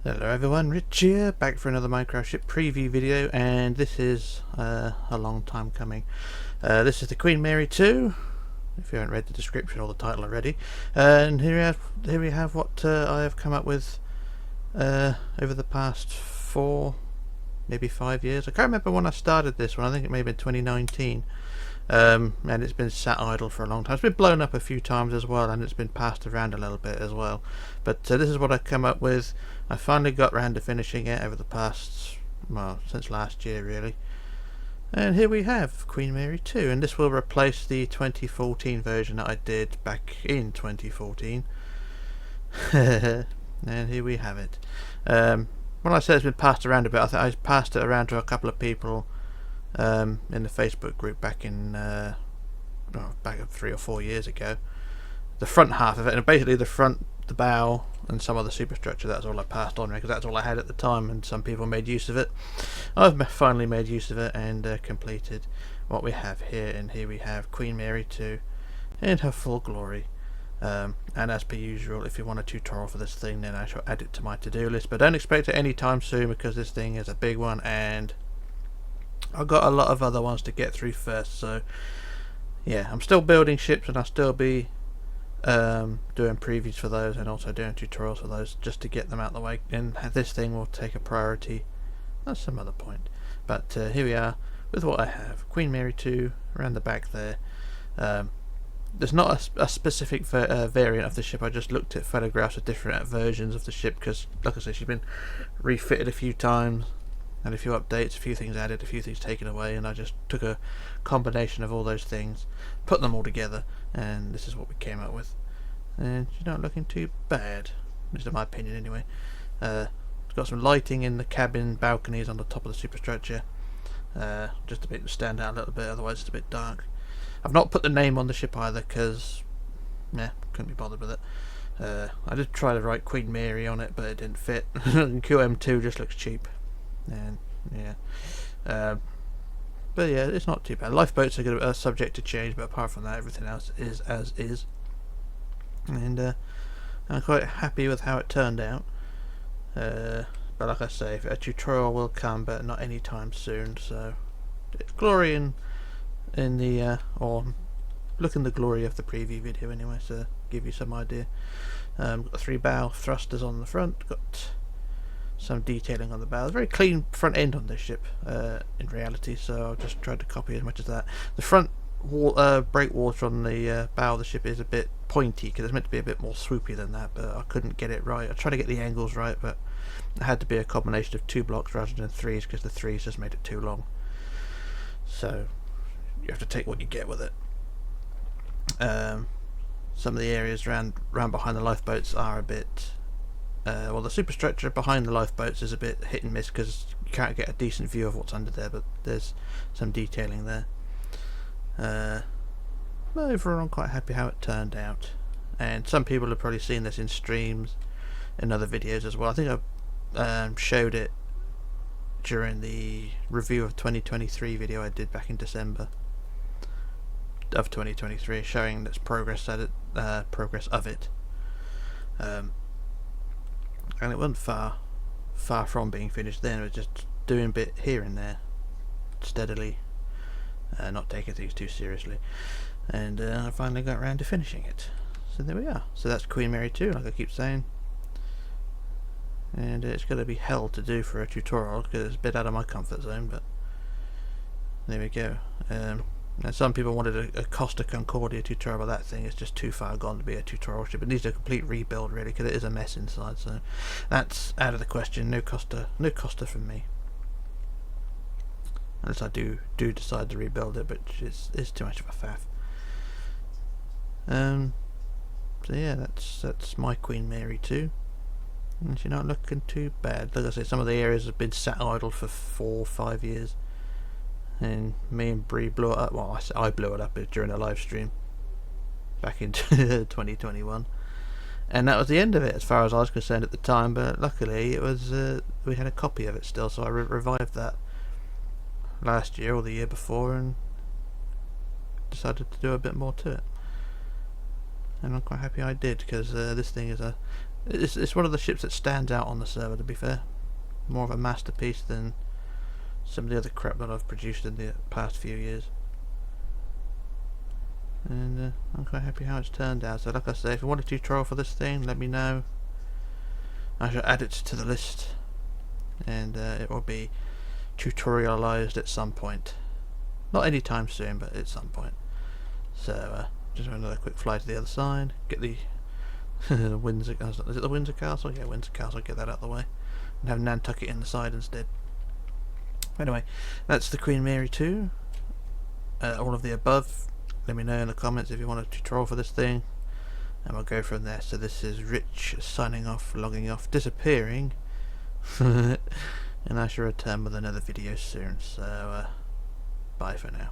Hello everyone, Rich here, back for another Minecraft ship preview video, and this is a long time coming. This is the Queen Mary 2, if you haven't read the description or the title already. And here we have what I have come up with over the past 4, maybe 5 years. I can't remember when I started this one. I think it may have been 2019. And it's been sat idle for a long time. It's been blown up a few times as well, and it's been passed around a little bit as well. But this is what I come up with. I finally got round to finishing it over the past, well, since last year really. And here we have Queen Mary 2, and this will replace the 2014 version that I did back in 2014. And here we have it. When I say it's been passed around a bit, I passed it around to a couple of people in the Facebook group back in back 3 or 4 years ago. The front half of it, and basically the front, the bow, and some of the superstructure, that's all I passed on because that's all I had at the time, and some people made use of it. I've finally made use of it and completed what we have here, and here we have Queen Mary 2 in her full glory. And as per usual, if you want a tutorial for this thing, then I shall add it to my to-do list, but don't expect it anytime soon because this thing is a big one and I've got a lot of other ones to get through first. So yeah, I'm still building ships, and I'll still be doing previews for those and also doing tutorials for those just to get them out of the way, and this thing will take a priority at some other point. But here we are with what I have. Queen Mary 2 around the back there. There's not a specific variant of the ship. I just looked at photographs of different versions of the ship because, like I said, she's been refitted a few times, and a few updates, a few things added, a few things taken away, and I just took a combination of all those things, put them all together, and this is what we came up with. And she's not looking too bad, at least in my opinion anyway. It's got some lighting in the cabin balconies on the top of the superstructure, just to make them stand out a little bit, otherwise it's a bit dark. I've not put the name on the ship either because, couldn't be bothered with it. I did try to write Queen Mary on it, but it didn't fit. QM2 just looks cheap. And yeah, but yeah, it's not too bad. Lifeboats are subject to change, but apart from that, everything else is as is. And I'm quite happy with how it turned out. But like I say, a tutorial will come, but not anytime soon. So it's glory in the or look in the glory of the preview video anyway. So give you some idea. Got 3 bow thrusters on the front. Got some detailing on the bow. There's a very clean front end on this ship in reality, so I've just tried to copy as much as that. The front breakwater on the bow of the ship is a bit pointy because it's meant to be a bit more swoopy than that, but I couldn't get it right. I tried to get the angles right, but it had to be a combination of 2 blocks rather than 3s because the 3s just made it too long. So you have to take what you get with it. Some of the areas round behind the lifeboats are a bit well, the superstructure behind the lifeboats is a bit hit and miss because you can't get a decent view of what's under there, but there's some detailing there. But overall I'm quite happy how it turned out, and some people have probably seen this in streams and other videos as well. I think I showed it during the review of 2023 video I did back in December of 2023, showing its progress of it. And it wasn't far from being finished then. It was just doing a bit here and there steadily, not taking things too seriously, and I finally got around to finishing it. So there we are. So that's Queen Mary 2, like I keep saying, and it's going to be hell to do for a tutorial because it's a bit out of my comfort zone, but there we go. Now some people wanted a Costa Concordia tutorial, but that thing is just too far gone to be a tutorial ship. It needs a complete rebuild really because it is a mess inside, so that's out of the question. No Costa from me, unless I do decide to rebuild it, but it's too much of a faff. So yeah, that's my Queen Mary 2, and she's not looking too bad. Like I say, some of the areas have been sat idle for 4 or 5 years. And me and Bree blew it up. Well, I blew it up during a live stream back in 2021, and that was the end of it as far as I was concerned at the time. But luckily, it was we had a copy of it still, so I revived that last year or the year before, and decided to do a bit more to it. And I'm quite happy I did because this thing is a It's one of the ships that stands out on the server, to be fair. More of a masterpiece than some of the other crap that I've produced in the past few years. And I'm quite happy how it's turned out. So like I say, if you want a tutorial for this thing, let me know. I shall add it to the list, and it will be tutorialized at some point. Not anytime soon, but at some point. So just another quick fly to the other side, get the Windsor, is it the Windsor Castle? Yeah, Windsor Castle, get that out of the way, and have Nantucket in the side instead. Anyway, that's the Queen Mary 2. All of the above, let me know in the comments if you want a tutorial for this thing, and we'll go from there. So this is Rich signing off, logging off, disappearing, and I shall return with another video soon. So bye for now.